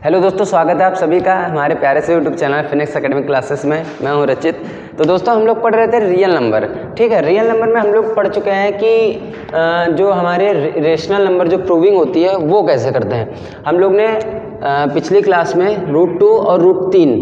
Hello दोस्तों, स्वागत है आप सभी का हमारे प्यारे से YouTube channel Phoenix academic classes में। मैं हूं रचित। तो दोस्तों हम लोग पढ़ रहे थे रियल नंबर। ठीक है, रियल नंबर में हम लोग पढ़ चुके हैं कि जो हमारे रेशनल नंबर जो प्रूविंग होती है वो कैसे करते हैं। हम लोग ने पिछली क्लास में √2 और √3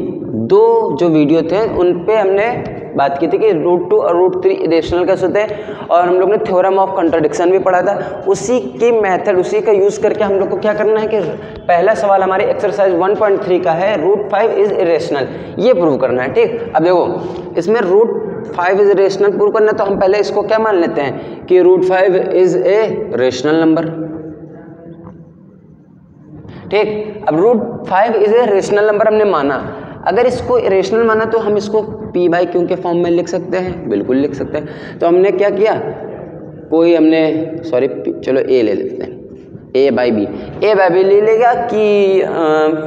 दो जो वीडियो थे उन पे हमने बात की थी कि √2 और √3 रेशनल कैसे होते हैं, और हम लोग ने थ्योरम ऑफ कंट्राडिक्शन भी पढ़ा था। उसी की मेथड, उसी का यूज़ करके हम लोग को क्या करना है कि पहला सवाल हमारे एक्सरसाइज 1.3 का है √5 इज इरेशनल, ये प्रूव करना है। ठीक, अब देखो इसमें √5 इज इरेशनल प्रूव करना है, तो हम पहले इसको क्या मान लेते हैं कि √5 इज ए रेशनल नंबर। ठीक, अब √5 इज ए रेशनल नंबर हमने माना। अगर इसको इरेशनल माना तो हम इसको p/q के फॉर्म में लिख सकते हैं, बिल्कुल लिख सकते हैं। तो हमने क्या किया, चलो a ले लेते हैं, a/b ले लेगा कि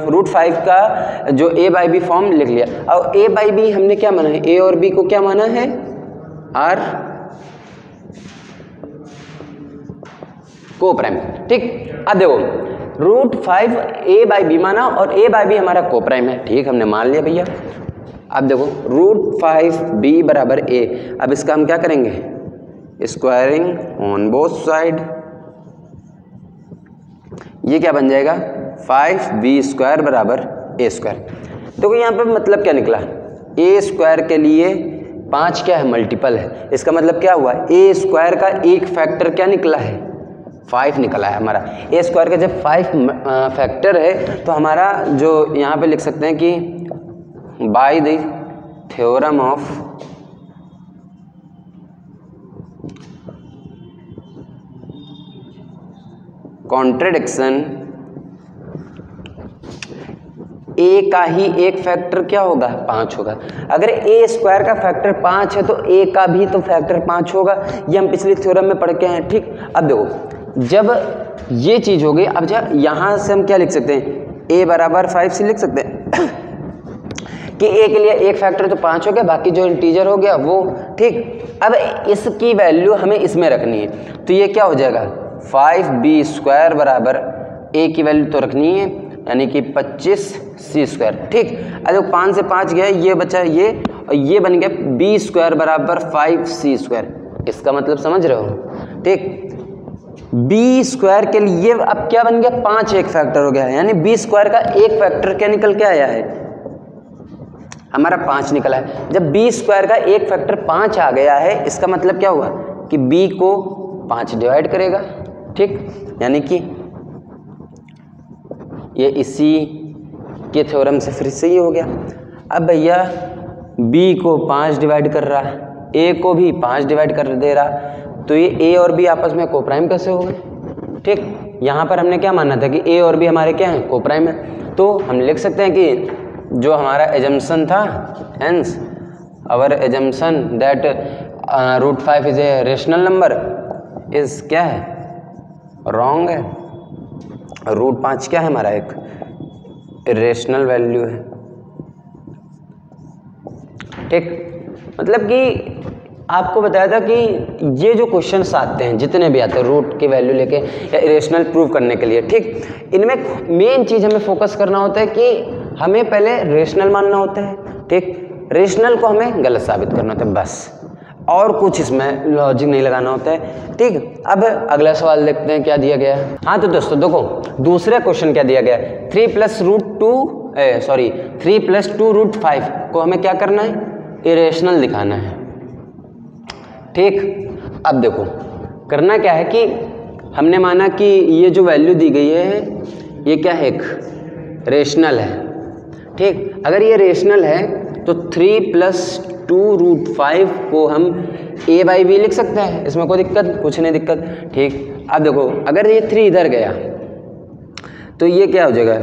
√5 का जो a/b फॉर्म लिख लिया। और a/b हमने क्या माना है, a और b को क्या माना है, r को प्राइम। ठीक, अब देखो √5 a/b माना और a/b हमारा को प्राइम है। ठीक, हमने मान लिया भैया। अब देखो √5b बराबर a। अब इसका हम क्या करेंगे, स्क्वायरिंग ऑन बोथ साइड। ये क्या बन जाएगा, 5b² बराबर a²। देखो यहाँ पे मतलब क्या निकला, a² के लिए 5 क्या है, मल्टीपल है। इसका मतलब क्या हुआ, a² का एक फैक्टर क्या निकला है, 5 निकला है हमारा। a² का जब 5 फैक्टर है तो हमारा जो यहाँ पे लिख सकते हैं कि bye the theorem of contradiction a का ही एक फैक्टर क्या होगा, 5 होगा। अगर a² का फैक्टर 5 है तो a का भी तो फैक्टर 5 होगा। ये हम पिछले थ्योरम में पढ़ के हैं। ठीक, अब देखो जब ये चीज हो गई, अब जब यहां से हम क्या लिख सकते हैं, a बराबर 5 से लिख सकते हैं कि a के लिए एक फैक्टर तो 5 हो गया, बाकी जो इंटीजर हो गया वो। ठीक, अब इसकी वैल्यू हमें इसमें रखनी है, तो ये क्या हो जाएगा, 5b² बराबर a की वैल्यू तो रखनी है, यानी कि 25c²। ठीक, अरे 5 से 5 गया, ये बचा ये, और ये बन गया b² बराबर 5c²। इसका मतलब समझ रहे हो। ठीक, b² के लिए अब क्या बन गया, 5 एक फैक्टर हो गया है, यानी b² का एक फैक्टर क्या निकल के आया है, हमारा 5 निकला है। जब b² का एक फैक्टर 5 आ गया है, इसका मतलब क्या हुआ कि b को 5 डिवाइड करेगा। ठीक, यानी कि ये इसी के थ्योरम से फिर से ये हो गया। अब भैया b को 5 डिवाइड कर रहा है, a को भी 5 डिवाइड कर दे रहा, तो ये a और b आपस में कोप्राइम कैसे हो गए। ठीक, यहाँ पर हमने क्या माना था कि a और b हमारे क्या हैं, कोप्राइम है। तो हम लिख सकते हैं कि जो हमारा एजम्पशन था, hence our assumption that √5 is a rational number is क्या है, रॉन्ग है। √5 क्या है हमारा, एक रेशनल वैल्यू है। ठीक, मतलब कि आपको बताया था कि ये जो क्वेश्चंस आते हैं, जितने भी आते हैं रूट की वैल्यू लेके या इरेशनल प्रूव करने के लिए, ठीक, इनमें मेन चीज़ हमें फोकस करना होता है कि हमें पहले रेशनल मानना होता है। ठीक, रेशनल को हमें गलत साबित करना होता है, बस, और कुछ इसमें लॉजिक नहीं लगाना होता है। ठीक, अब अगला सवाल देखते हैं क्या दिया गया है। हाँ तो दोस्तों देखो, दूसरा क्वेश्चन क्या दिया गया है, 3 + √5 को हमें क्या करना है, इरेशनल दिखाना है। ठीक, अब देखो करना क्या है कि हमने माना कि ये जो वैल्यू दी गई है ये क्या है, एक रेशनल है। ठीक, अगर ये रेशनल है तो 3 + 2√5 को हम a/b लिख सकते हैं, इसमें कोई दिक्कत, कुछ नहीं दिक्कत। ठीक, अब देखो अगर ये 3 इधर गया तो ये क्या हो जाएगा,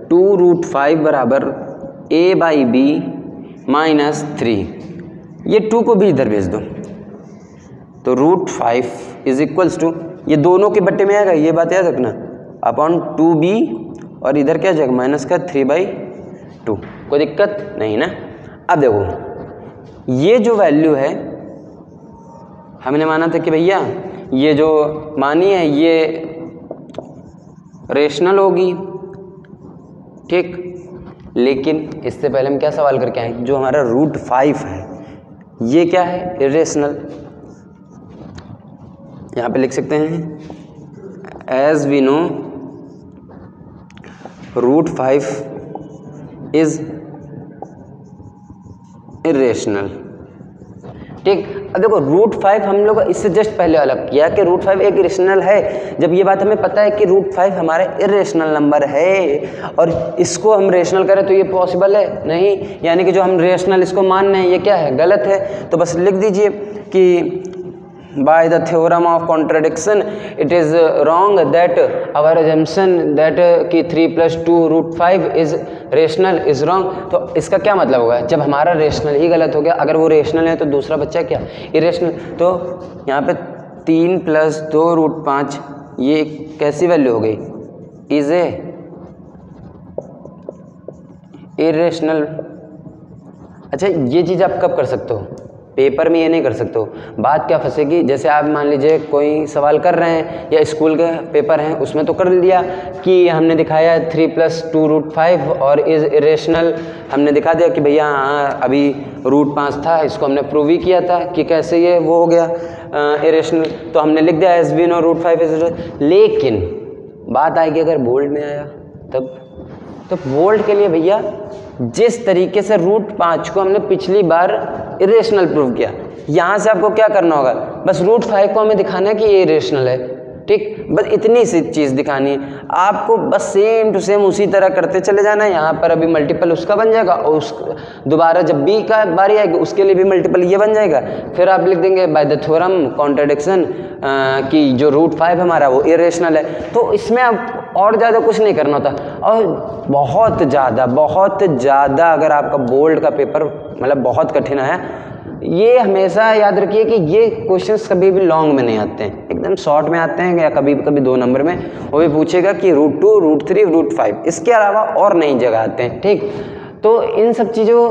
2√5 बराबर a/b - 3। ये 2 को भी इधर भेज दो, तो √5 = ये दोनों के बट्टे में आएगा, ये बात याद रखना, अपॉन 2b, और इधर क्या जाएगा, माइनस का 3/2। कोई दिक्कत नहीं ना। अब देखो ये जो वैल्यू है हमने माना था कि भैया ये जो मानी है ये रेशनल होगी, ठीक। लेकिन इससे पहले हम क्या सवाल करके आए, जो हमारा रूट 5 है ये क्या है, इरेशनल। यहाँ पे लिख सकते हैं as we know root 5 is irrational. ठीक। अब देखो रूट 5 हम लोग इससे जस्ट पहले अलग किया कि रूट 5 एक रेशनल है, जब ये बात हमें पता है कि रूट 5 हमारा इरेशनल नंबर है और इसको हम रेशनल करें तो ये पॉसिबल है नहीं, यानी कि जो हम रेशनल इसको मान रहे हैं ये क्या है, गलत है। तो बस लिख दीजिए कि by the theorem of contradiction it is wrong that our assumption that कि 3 + 2 √5 is rational is wrong। तो इसका क्या मतलब होगा, जब हमारा रेशनल ही गलत हो गया, अगर वो रेशनल है तो दूसरा बच्चा क्या, इरेशनल। तो यहाँ पे 3 + 2 √5 ये कैसी वैल्यू हो गई, इज ए इरेशनल। अच्छा ये चीज़ आप कब कर सकते हो, पेपर में ये नहीं कर सकते हो। बात क्या फंसेगी, जैसे आप मान लीजिए कोई सवाल कर रहे हैं या स्कूल के पेपर हैं उसमें तो कर लिया कि हमने दिखाया 3 + 2 √5 और इज इरेशनल, हमने दिखा दिया कि भैया हाँ अभी √5 था, इसको हमने प्रूव ही किया था कि कैसे ये वो हो गया इरेशनल, तो हमने लिख दिया एज वी नो √5 इज। लेकिन बात आएगी अगर बोल्ड में आया तब, तो बोल्ड के लिए भैया जिस तरीके से √5 को हमने पिछली बार इरेशनल प्रूव किया, यहाँ से आपको क्या करना होगा, बस √5 को हमें दिखाना है कि ये इरेशनल है। ठीक, बस इतनी सी चीज़ दिखानी है आपको, बस सेम टू सेम उसी तरह करते चले जाना है। यहाँ पर अभी मल्टीपल उसका बन जाएगा और उस दोबारा जब बी का बारी आएगी उसके लिए भी मल्टीपल ये बन जाएगा। फिर आप लिख देंगे बाय द थ्योरम कॉन्ट्रडिक्शन कि जो √5 हमारा वो इरेशनल है। तो इसमें आप और ज़्यादा कुछ नहीं करना होता, और बहुत ज़्यादा अगर आपका बोर्ड का पेपर मतलब बहुत कठिन है, ये हमेशा याद रखिए कि ये क्वेश्चंस कभी भी लॉन्ग में नहीं आते हैं, एकदम शॉर्ट में आते हैं या कभी कभी 2 नंबर में। वो भी पूछेगा कि √2 √3 √5, इसके अलावा और नई जगह आते हैं। ठीक, तो इन सब चीज़ों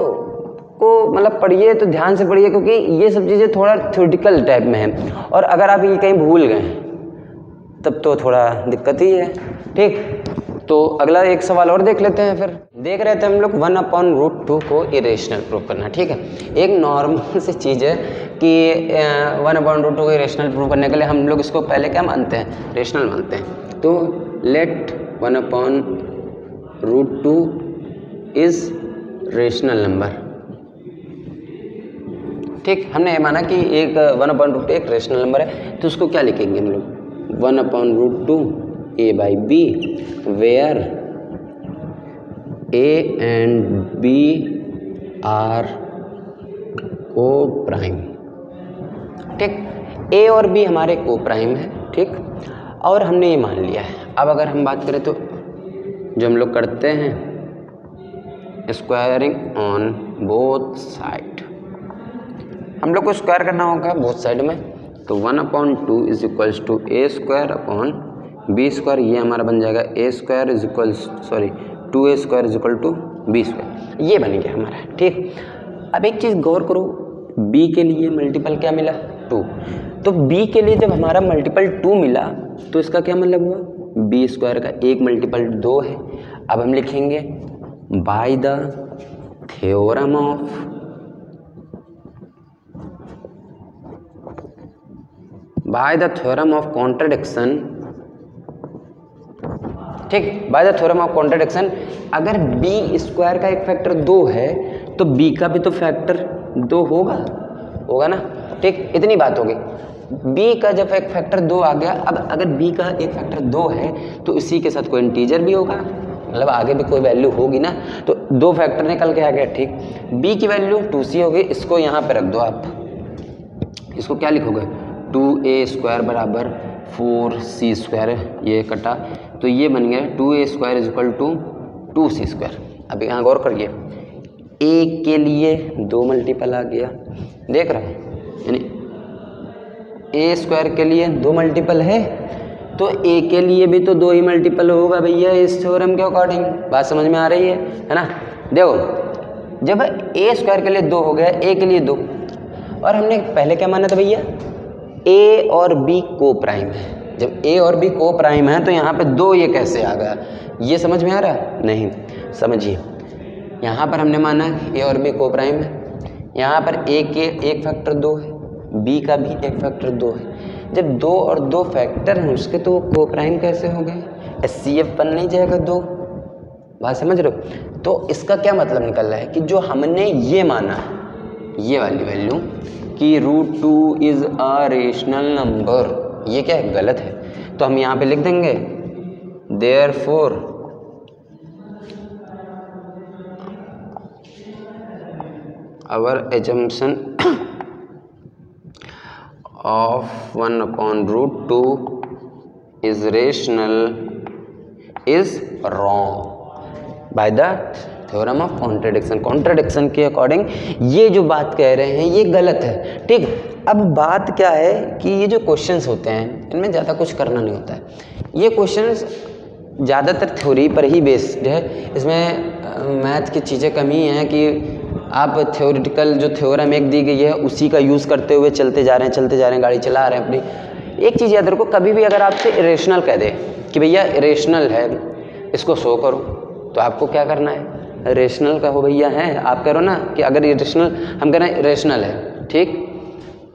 को मतलब पढ़िए तो ध्यान से पढ़िए, क्योंकि ये सब चीज़ें थोड़ा थ्योरेटिकल टाइप में हैं, और अगर आप ये कहीं भूल गए तब तो थोड़ा दिक्कत ही है। ठीक, तो अगला एक सवाल और देख लेते हैं। फिर देख रहे थे हम लोग 1/√2 को इरेशनल प्रूव करना। ठीक है, एक नॉर्मल सी चीज़ है कि 1/√2 को इरेशनल प्रूव करने के लिए हम लोग इसको पहले क्या मानते हैं, रेशनल मानते हैं। तो लेट 1/√2 इज रेशनल नंबर। ठीक, हमने ये माना कि एक 1/√2 एक रेशनल नंबर है, तो उसको क्या लिखेंगे हम लोग, 1/√2 a/b where a and b are co-prime। ठीक, a और b हमारे co-prime है। ठीक, और हमने ये मान लिया है। अब अगर हम बात करें तो जो हम लोग करते हैं स्क्वायरिंग ऑन बोथ साइड, हम लोग को स्क्वायर करना होगा बोथ साइड में। तो 1/2 is equals to a² (b²), ये हमारा बन जाएगा a² is equal 2a² is equal to b², ये बन गया हमारा। ठीक, अब एक चीज़ गौर करो, b के लिए मल्टीपल क्या मिला, 2। तो b के लिए जब हमारा मल्टीपल 2 मिला तो इसका क्या मतलब हुआ, b² का एक मल्टीपल 2 है। अब हम लिखेंगे by the theorem of contradiction. ठीक, by the theorem of contradiction, अगर b² का एक फैक्टर 2 है तो b का भी तो फैक्टर 2 होगा ना। ठीक, इतनी बात होगी। b का जब एक फैक्टर 2 आ गया, अब अगर b का एक फैक्टर 2 है तो इसी के साथ कोई इंटीजर भी होगा, मतलब आगे भी कोई वैल्यू होगी ना, तो 2 फैक्टर निकल के आ गया। ठीक, b की वैल्यू 2c होगी, इसको यहाँ पे रख दो आप, इसको क्या लिखोगे, 2a² बराबर 4c², ये कटा तो ये बन गया 2a² is equal to 2c²। अब यहाँ गौर करिए, a के लिए 2 मल्टीपल आ गया, देख रहे हैं, यानी a² के लिए 2 मल्टीपल है, तो a के लिए भी तो 2 ही मल्टीपल होगा भैया इस थ्योरम के अकॉर्डिंग। बात समझ में आ रही है ना। देखो जब a² के लिए 2 हो गया, a के लिए 2, और हमने पहले क्या माना था भैया, a और b को प्राइम है। जब a और b को प्राइम है तो यहाँ पे 2 ये कैसे आ गया, ये समझ में आ रहा है नहीं। समझिए, यहाँ पर हमने माना ए और बी को प्राइम है, यहाँ पर ए के एक फैक्टर 2 है, बी का भी एक फैक्टर 2 है। जब 2 और 2 फैक्टर हैं उसके तो को प्राइम कैसे हो गए? HCF बन नहीं जाएगा 2। बात समझ रहे हो? तो इसका क्या मतलब निकल रहा है कि जो हमने ये माना है, ये वाली वैल्यू कि √2 इज़ अ रेशनल नंबर, ये क्या है? गलत है। तो हम यहाँ पे लिख देंगे therefore our assumption of 1/√2 is rational is wrong by the theorem of contradiction। Contradiction के अकॉर्डिंग ये जो बात कह रहे हैं ये गलत है। ठीक, अब बात क्या है कि ये जो क्वेश्चंस होते हैं इनमें ज़्यादा कुछ करना नहीं होता है। ये क्वेश्चंस ज़्यादातर थ्योरी पर ही बेस्ड है, इसमें मैथ की चीज़ें कम ही हैं कि आप थ्योरेटिकल जो थ्योरम एक दी गई है उसी का यूज़ करते हुए चलते जा रहे हैं, गाड़ी चला रहे हैं अपनी। एक चीज़ याद रखो, कभी भी अगर आपसे इरेशनल कह दे कि भैया इरेशनल है इसको शो करो, तो आपको क्या करना है? रेशनल कहो भैया, है आप करो ना कि अगर इरेशनल, हम कह रहे हैं इरेशनल है, ठीक,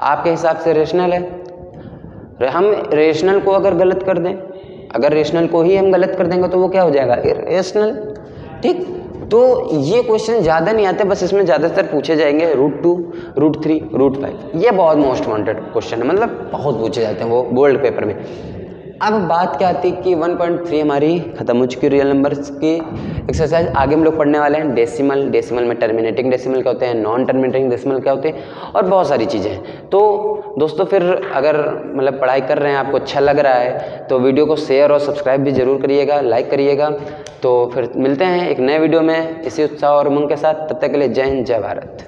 आपके हिसाब से रेशनल है। हम रेशनल को अगर गलत कर दें, अगर रेशनल को ही हम गलत कर देंगे तो वो क्या हो जाएगा? इरेशनल। ठीक, तो ये क्वेश्चन ज़्यादा नहीं आते, बस इसमें ज़्यादातर पूछे जाएंगे √2, √3, √5। ये बहुत मोस्ट वांटेड क्वेश्चन है, मतलब बहुत पूछे जाते हैं वो बोल्ड पेपर में। अब बात क्या आती है कि 1.3 हमारी खत्म हो चुकी रियल नंबर्स की एक्सरसाइज। आगे हम लोग पढ़ने वाले हैं डेसिमल। डेसिमल में टर्मिनेटिंग डेसिमल क्या होते हैं, नॉन टर्मिनेटिंग डेसिमल क्या होते हैं, और बहुत सारी चीज़ें हैं। तो दोस्तों फिर अगर मतलब पढ़ाई कर रहे हैं, आपको अच्छा लग रहा है तो वीडियो को शेयर और सब्सक्राइब भी ज़रूर करिएगा, लाइक करिएगा। तो फिर मिलते हैं एक नए वीडियो में इसी उत्साह और उमंग के साथ। तब तक के लिए जय हिंद, जय भारत।